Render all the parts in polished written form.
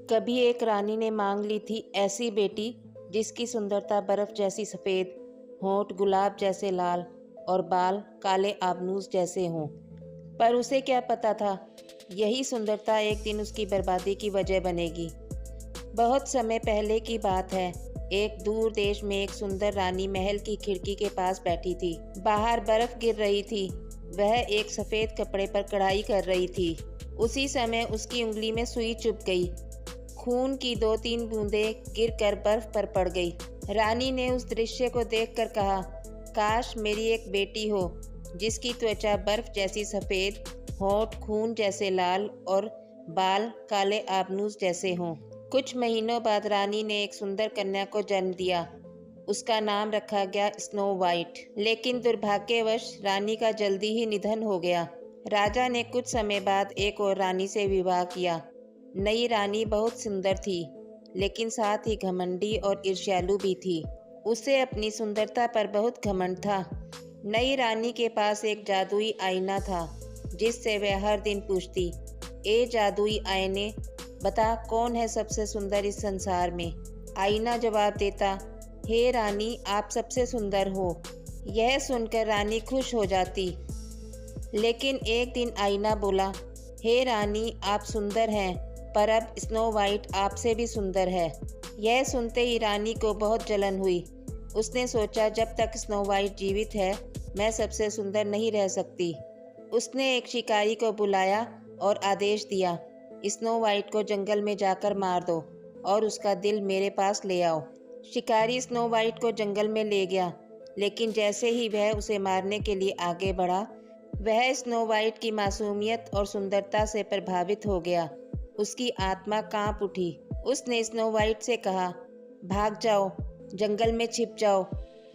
कभी एक रानी ने मांग ली थी ऐसी बेटी जिसकी सुंदरता बर्फ जैसी सफ़ेद, होंठ गुलाब जैसे लाल और बाल काले आबनूस जैसे हों। पर उसे क्या पता था, यही सुंदरता एक दिन उसकी बर्बादी की वजह बनेगी। बहुत समय पहले की बात है। एक दूर देश में एक सुंदर रानी महल की खिड़की के पास बैठी थी। बाहर बर्फ गिर रही थी। वह एक सफ़ेद कपड़े पर कढ़ाई कर रही थी। उसी समय उसकी उंगली में सुई चुभ गई। खून की 2-3 बूंदें गिरकर बर्फ पर पड़ गई। रानी ने उस दृश्य को देखकर कहा, काश मेरी एक बेटी हो जिसकी त्वचा बर्फ जैसी सफ़ेद, होंठ खून जैसे लाल और बाल काले आबनूस जैसे हों। कुछ महीनों बाद रानी ने एक सुंदर कन्या को जन्म दिया। उसका नाम रखा गया स्नो वाइट। लेकिन दुर्भाग्यवश रानी का जल्दी ही निधन हो गया। राजा ने कुछ समय बाद एक और रानी से विवाह किया। नई रानी बहुत सुंदर थी, लेकिन साथ ही घमंडी और ईर्ष्यालु भी थी। उसे अपनी सुंदरता पर बहुत घमंड था। नई रानी के पास एक जादुई आईना था, जिससे वह हर दिन पूछती, ए जादुई आईने, बता कौन है सबसे सुंदर इस संसार में। आईना जवाब देता, हे रानी, आप सबसे सुंदर हो। यह सुनकर रानी खुश हो जाती। लेकिन एक दिन आईना बोला, हे रानी, आप सुंदर हैं, पर अब स्नो वाइट आपसे भी सुंदर है। यह सुनते ही रानी को बहुत जलन हुई। उसने सोचा, जब तक स्नो वाइट जीवित है मैं सबसे सुंदर नहीं रह सकती। उसने एक शिकारी को बुलाया और आदेश दिया, स्नो वाइट को जंगल में जाकर मार दो और उसका दिल मेरे पास ले आओ। शिकारी स्नो वाइट को जंगल में ले गया, लेकिन जैसे ही वह उसे मारने के लिए आगे बढ़ा, वह स्नो वाइट की मासूमियत और सुंदरता से प्रभावित हो गया। उसकी आत्मा कांप उठी। उसने स्नो वाइट से कहा, भाग जाओ, जंगल में छिप जाओ,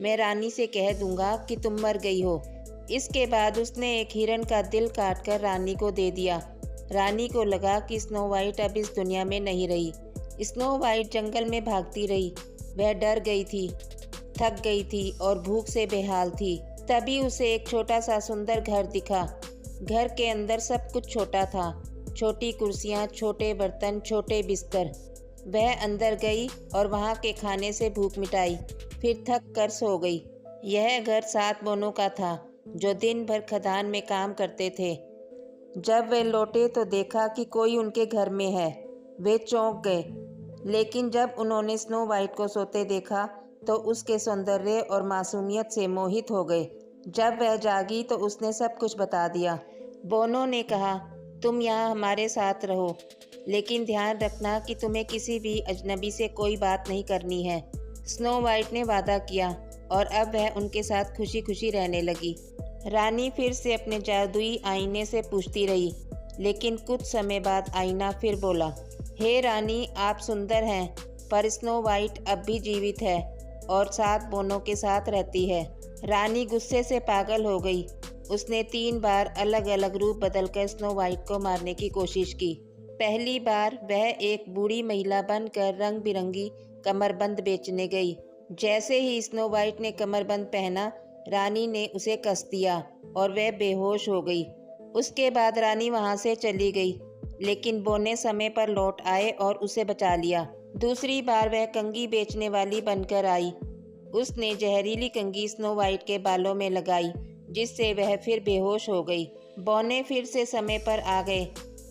मैं रानी से कह दूंगा कि तुम मर गई हो। इसके बाद उसने एक हिरण का दिल काटकर रानी को दे दिया। रानी को लगा कि स्नो वाइट अब इस दुनिया में नहीं रही। स्नो वाइट जंगल में भागती रही। वह डर गई थी, थक गई थी और भूख से बेहाल थी। तभी उसे एक छोटा सा सुंदर घर दिखा। घर के अंदर सब कुछ छोटा था, छोटी कुर्सियां, छोटे बर्तन, छोटे बिस्तर। वह अंदर गई और वहां के खाने से भूख मिटाई, फिर थक कर सो गई। यह घर 7 बोनों का था, जो दिन भर खदान में काम करते थे। जब वे लौटे तो देखा कि कोई उनके घर में है। वे चौंक गए, लेकिन जब उन्होंने स्नो वाइट को सोते देखा तो उसके सौंदर्य और मासूमियत से मोहित हो गए। जब वह जागी तो उसने सब कुछ बता दिया। बोनो ने कहा, तुम यहाँ हमारे साथ रहो, लेकिन ध्यान रखना कि तुम्हें किसी भी अजनबी से कोई बात नहीं करनी है। स्नो वाइट ने वादा किया और अब वह उनके साथ खुशी खुशी रहने लगी। रानी फिर से अपने जादुई आईने से पूछती रही, लेकिन कुछ समय बाद आईना फिर बोला, हे रानी, आप सुंदर हैं, पर स्नो वाइट अब भी जीवित है और 7 बोनों के साथ रहती है। रानी गुस्से से पागल हो गई। उसने 3 बार अलग अलग रूप बदलकर स्नो वाइट को मारने की कोशिश की। पहली बार वह एक बूढ़ी महिला बनकर रंग बिरंगी कमरबंद बेचने गई। जैसे ही स्नो वाइट ने कमरबंद पहना, रानी ने उसे कस दिया और वह बेहोश हो गई। उसके बाद रानी वहां से चली गई, लेकिन बोने समय पर लौट आए और उसे बचा लिया। दूसरी बार वह कंघी बेचने वाली बनकर आई। उसने जहरीली कंघी स्नो वाइट के बालों में लगाई, जिससे वह फिर बेहोश हो गई। बौने फिर से समय पर आ गए।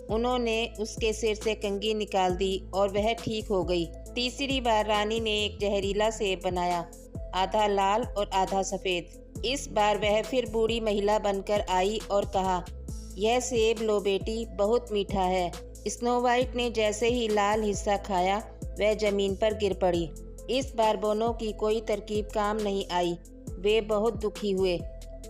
उन्होंने उसके सिर से कंघी निकाल दी और वह ठीक हो गई। तीसरी बार रानी ने एक जहरीला सेब बनाया, आधा लाल और आधा सफ़ेद। इस बार वह फिर बूढ़ी महिला बनकर आई और कहा, यह सेब लो बेटी, बहुत मीठा है। स्नो वाइट ने जैसे ही लाल हिस्सा खाया, वह जमीन पर गिर पड़ी। इस बार बोनों की कोई तरकीब काम नहीं आई। वे बहुत दुखी हुए।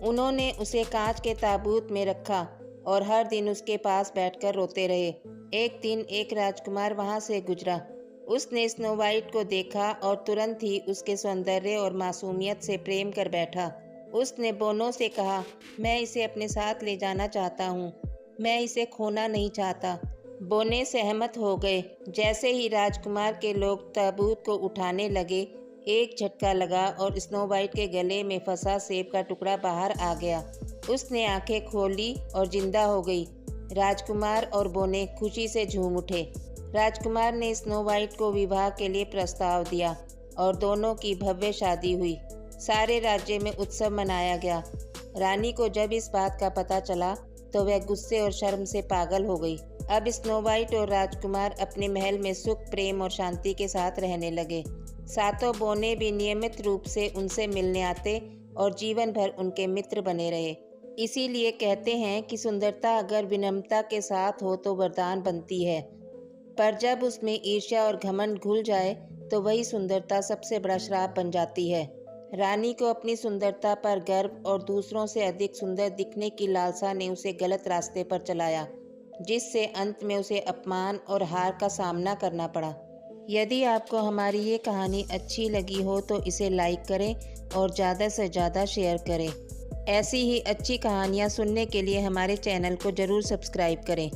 उन्होंने उसे कांच के ताबूत में रखा और हर दिन उसके पास बैठकर रोते रहे। एक दिन एक राजकुमार वहां से गुजरा। उसने स्नो वाइट को देखा और तुरंत ही उसके सौंदर्य और मासूमियत से प्रेम कर बैठा। उसने बोनों से कहा, मैं इसे अपने साथ ले जाना चाहता हूँ, मैं इसे खोना नहीं चाहता। बोने सहमत हो गए। जैसे ही राजकुमार के लोग ताबूत को उठाने लगे, एक झटका लगा और स्नो वाइट के गले में फंसा सेब का टुकड़ा बाहर आ गया। उसने आंखें खोली और जिंदा हो गई। राजकुमार और बोने खुशी से झूम उठे। राजकुमार ने स्नो वाइट को विवाह के लिए प्रस्ताव दिया और दोनों की भव्य शादी हुई। सारे राज्य में उत्सव मनाया गया। रानी को जब इस बात का पता चला तो वह गुस्से और शर्म से पागल हो गई। अब स्नो वाइट और राजकुमार अपने महल में सुख, प्रेम और शांति के साथ रहने लगे। सातों बौने भी नियमित रूप से उनसे मिलने आते और जीवन भर उनके मित्र बने रहे। इसीलिए कहते हैं कि सुंदरता अगर विनम्रता के साथ हो तो वरदान बनती है, पर जब उसमें ईर्ष्या और घमंड घुल जाए तो वही सुंदरता सबसे बड़ा श्राप बन जाती है। रानी को अपनी सुंदरता पर गर्व और दूसरों से अधिक सुंदर दिखने की लालसा ने उसे गलत रास्ते पर चलाया, जिससे अंत में उसे अपमान और हार का सामना करना पड़ा। यदि आपको हमारी ये कहानी अच्छी लगी हो तो इसे लाइक करें और ज़्यादा से ज़्यादा शेयर करें। ऐसी ही अच्छी कहानियाँ सुनने के लिए हमारे चैनल को ज़रूर सब्सक्राइब करें।